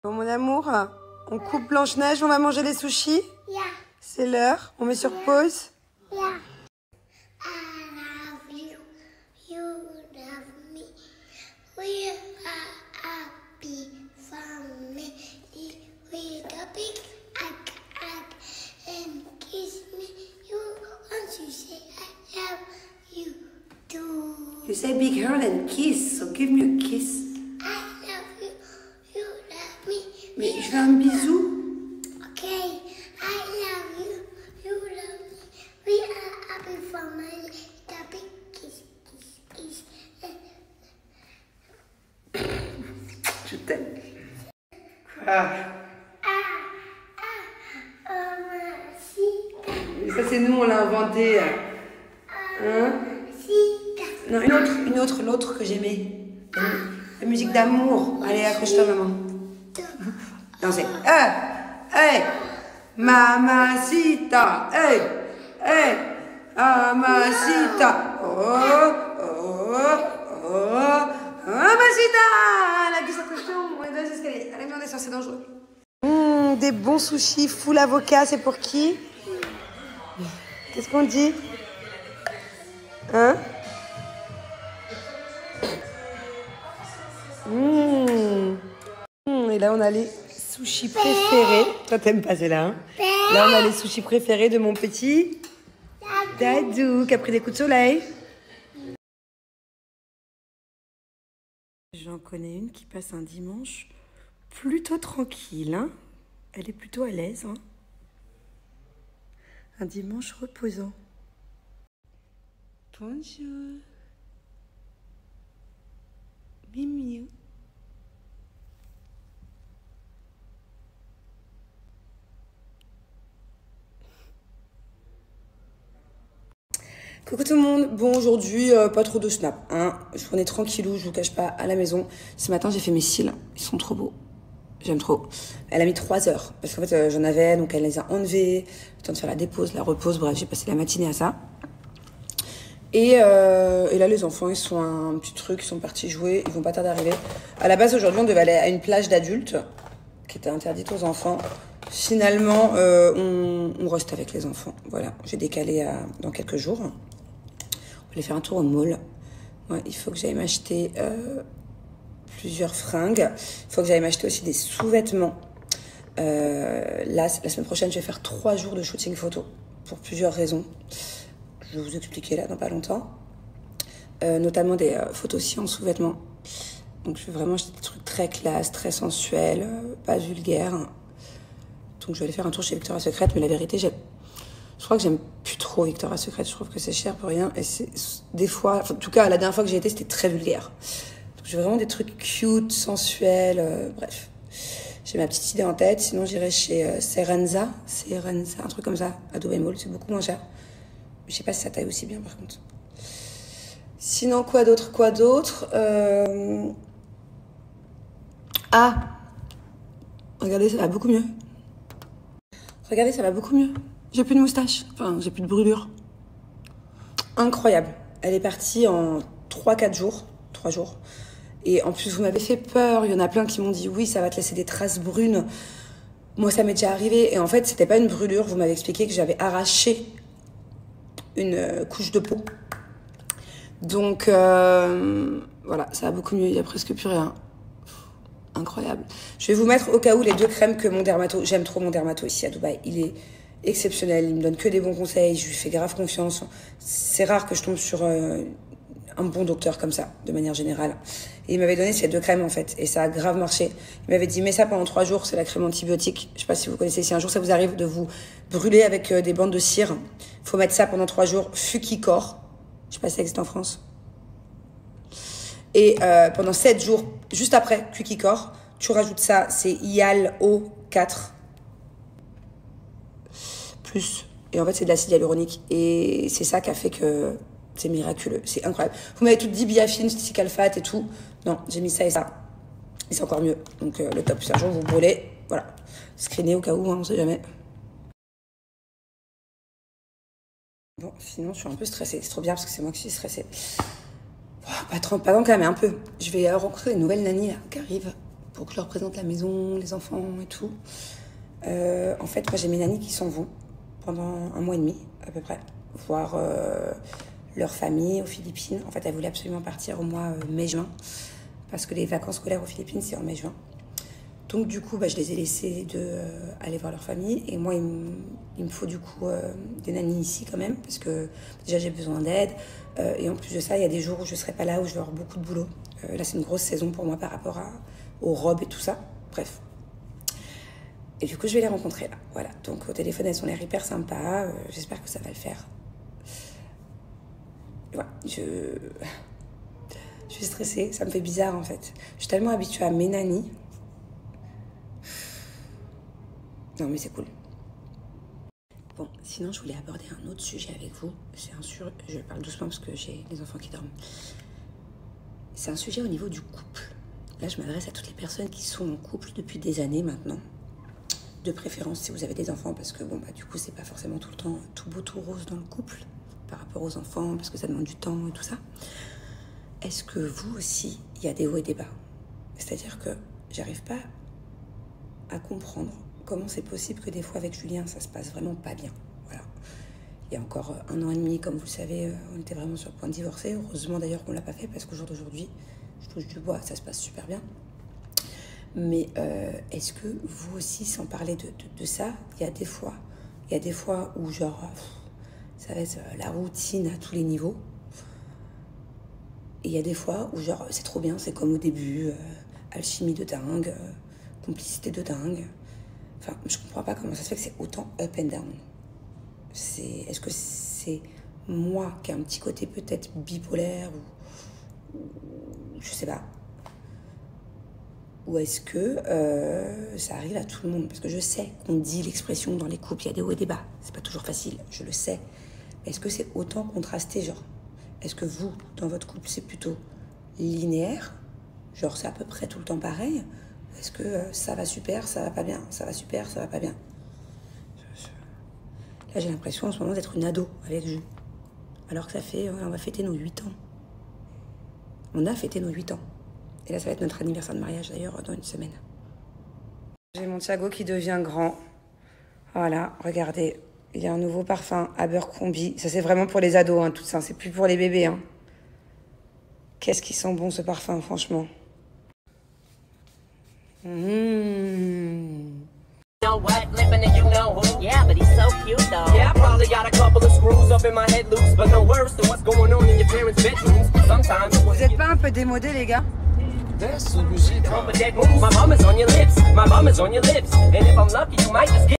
Bon, mon amour, on coupe Blanche-Neige, on va manger les sushis. Yeah. C'est l'heure, on met sur pause. Yeah. I love you. You love me. We are happy family. With a big hug and kiss me. You want to say I love you too. You say big hug and kiss, so give me a kiss. I love you. You love me. Mais je veux un bisou. Okay, I love you. You love me. We are happy family. The big kiss, kiss, kiss. Je t'aime. Ça c'est nous, on l'a inventé. Hein? Non, une autre, l'autre que j'aimais. La musique d'amour. Allez, accroche-toi, maman. Non, c'est hey, mamacita, hey, mamacita, mamacita. La glisse en cochon, on est dans les escaliers. Allez, mais on est sur, c'est dangereux. Des bons sushis full avocat, c'est pour qui? Qu'est-ce qu'on dit? Hein? Et là, on a les sushis préférés. Toi, t'aimes pas celle-là, hein? Là, on a les sushis préférés de mon petit Dadou qui a pris des coups de soleil. J'en connais une qui passe un dimanche plutôt tranquille, hein? Elle est plutôt à l'aise, hein? Un dimanche reposant. Bonjour. Mimiou. Coucou tout le monde, bon aujourd'hui pas trop de snap, hein. On est tranquillou, je vous cache pas, à la maison. Ce matin j'ai fait mes cils, ils sont trop beaux, j'aime trop. Elle a mis 3 heures, parce qu'en fait j'en avais, donc elle les a enlevés, le temps de faire la dépose, la repose, bref j'ai passé la matinée à ça. Et là les enfants ils sont un petit truc, ils sont partis jouer, ils vont pas tarder d'arriver. À la base aujourd'hui on devait aller à une plage d'adultes, qui était interdite aux enfants. Finalement on reste avec les enfants, voilà, j'ai décalé dans quelques jours. On va aller faire un tour au mall. Ouais, il faut que j'aille m'acheter plusieurs fringues. Il faut que j'aille m'acheter aussi des sous-vêtements. Là, la semaine prochaine, je vais faire 3 jours de shooting photo pour plusieurs raisons. Je vais vous expliquer là dans pas longtemps. Notamment des photos aussi en sous-vêtements. Donc, je vais vraiment acheter des trucs très classe, très sensuels, pas vulgaires. Donc, je vais aller faire un tour chez Victoria's Secret. Mais la vérité, je crois que j'aime plus trop Victoria's Secret. Je trouve que c'est cher pour rien. Et c'est des fois, enfin, en tout cas, la dernière fois que j'ai été, c'était très vulgaire. Donc, j'ai vraiment des trucs cute, sensuels, bref. J'ai ma petite idée en tête. Sinon, j'irai chez Serenza, un truc comme ça, à Dubai Mall. C'est beaucoup moins cher. Je sais pas si ça taille aussi bien, par contre. Sinon, quoi d'autre Ah, regardez, ça va beaucoup mieux. Regardez, ça va beaucoup mieux. J'ai plus de moustache, enfin j'ai plus de brûlure. Incroyable. Elle est partie en 3 jours. Et en plus vous m'avez fait peur, il y en a plein qui m'ont dit oui ça va te laisser des traces brunes. Moi ça m'est déjà arrivé et en fait c'était pas une brûlure, vous m'avez expliqué que j'avais arraché une couche de peau. Donc voilà, ça va beaucoup mieux, il y a presque plus rien. Incroyable. Je vais vous mettre au cas où les 2 crèmes que mon dermato, j'aime trop mon dermato ici à Dubaï, il est exceptionnel, il me donne que des bons conseils, je lui fais grave confiance. C'est rare que je tombe sur un bon docteur comme ça, de manière générale. Et il m'avait donné ces 2 crèmes en fait, et ça a grave marché. Il m'avait dit, mets ça pendant 3 jours, c'est la crème antibiotique. Je sais pas si vous connaissez, si un jour ça vous arrive de vous brûler avec des bandes de cire, faut mettre ça pendant 3 jours, Fuki-Core. Je sais pas si ça existe en France. Et pendant 7 jours, juste après Fuki-Core, tu rajoutes ça, c'est Hyal-O4. Plus. Et en fait, c'est de l'acide hyaluronique. Et c'est ça qui a fait que c'est miraculeux. C'est incroyable. Vous m'avez tout dit biafine, sticalfate et tout. Non, j'ai mis ça et ça. Et c'est encore mieux. Donc, le top. Si un jour vous brûlez, voilà. Screenez au cas où, hein, on sait jamais. Bon, sinon, je suis un peu stressée. C'est trop bien parce que c'est moi qui suis stressée. Oh, pas tant quand même, mais un peu. Je vais rencontrer une nouvelle nanny là, qui arrive pour que je leur présente la maison, les enfants et tout. En fait, moi j'ai mes nannies qui s'en vont pendant 1 mois et demi à peu près, voir leur famille aux Philippines. En fait, elles voulaient absolument partir au mois mai-juin, parce que les vacances scolaires aux Philippines, c'est en mai-juin. Donc du coup, je les ai laissées aller voir leur famille. Et moi, il me faut du coup des nannies ici quand même, parce que déjà j'ai besoin d'aide. Et en plus de ça, il y a des jours où je ne serai pas là, où je vais avoir beaucoup de boulot. Là, c'est une grosse saison pour moi par rapport aux robes et tout ça. Bref. Et du coup, je vais les rencontrer là. Voilà. Donc au téléphone, elles ont l'air hyper sympas. J'espère que ça va le faire. Voilà. Je suis stressée. Ça me fait bizarre en fait. Je suis tellement habituée à mes nannies. Non mais c'est cool. Bon, sinon je voulais aborder un autre sujet avec vous. Je parle doucement parce que j'ai les enfants qui dorment. C'est un sujet au niveau du couple. Là, je m'adresse à toutes les personnes qui sont en couple depuis des années maintenant. De préférence si vous avez des enfants, parce que bon, du coup, c'est pas forcément tout le temps tout beau, tout rose dans le couple, par rapport aux enfants, parce que ça demande du temps et tout ça. Est-ce que vous aussi, il y a des hauts et des bas? C'est-à-dire que j'arrive pas à comprendre comment c'est possible que des fois avec Julien, ça se passe vraiment pas bien. Voilà. Il y a encore 1 an et demi, comme vous le savez, on était vraiment sur le point de divorcer. Heureusement d'ailleurs qu'on l'a pas fait, parce qu'au jour d'aujourd'hui, je touche du bois, ça se passe super bien. Mais est-ce que vous aussi, sans parler de ça, il y a des fois où genre, ça va être la routine à tous les niveaux. Et il y a des fois où genre, c'est trop bien, c'est comme au début, alchimie de dingue, complicité de dingue. Enfin, je comprends pas comment ça se fait que c'est autant up and down. Est-ce que c'est moi qui ai un petit côté peut-être bipolaire ou je sais pas. Ou est-ce que ça arrive à tout le monde? Parce que je sais qu'on dit l'expression dans les couples, il y a des hauts et des bas. C'est pas toujours facile, je le sais. Mais est-ce que c'est autant contrasté, genre? Est-ce que vous, dans votre couple, c'est plutôt linéaire? Genre, c'est à peu près tout le temps pareil? Est-ce que ça va super, ça va pas bien? Ça va super, ça va pas bien? Là, j'ai l'impression en ce moment d'être une ado avec Jules. Alors que on va fêter nos 8 ans. On a fêté nos 8 ans. Et là, ça va être notre anniversaire de mariage, d'ailleurs, dans 1 semaine. J'ai mon Thiago qui devient grand. Voilà, regardez. Il y a un nouveau parfum, Abercrombie. Ça, c'est vraiment pour les ados, hein, tout ça. C'est plus pour les bébés, hein. Qu'est-ce qui sent bon, ce parfum, franchement. Know what, living and you know who. Yeah, but he's so cute though. Yeah, I probably got a couple of screws up in my head loose, but no worse than what's going on in your parents' bedrooms. Sometimes. Vous êtes pas un peu démodés, les gars? My bum is on your lips. My bum is on your lips. And if I'm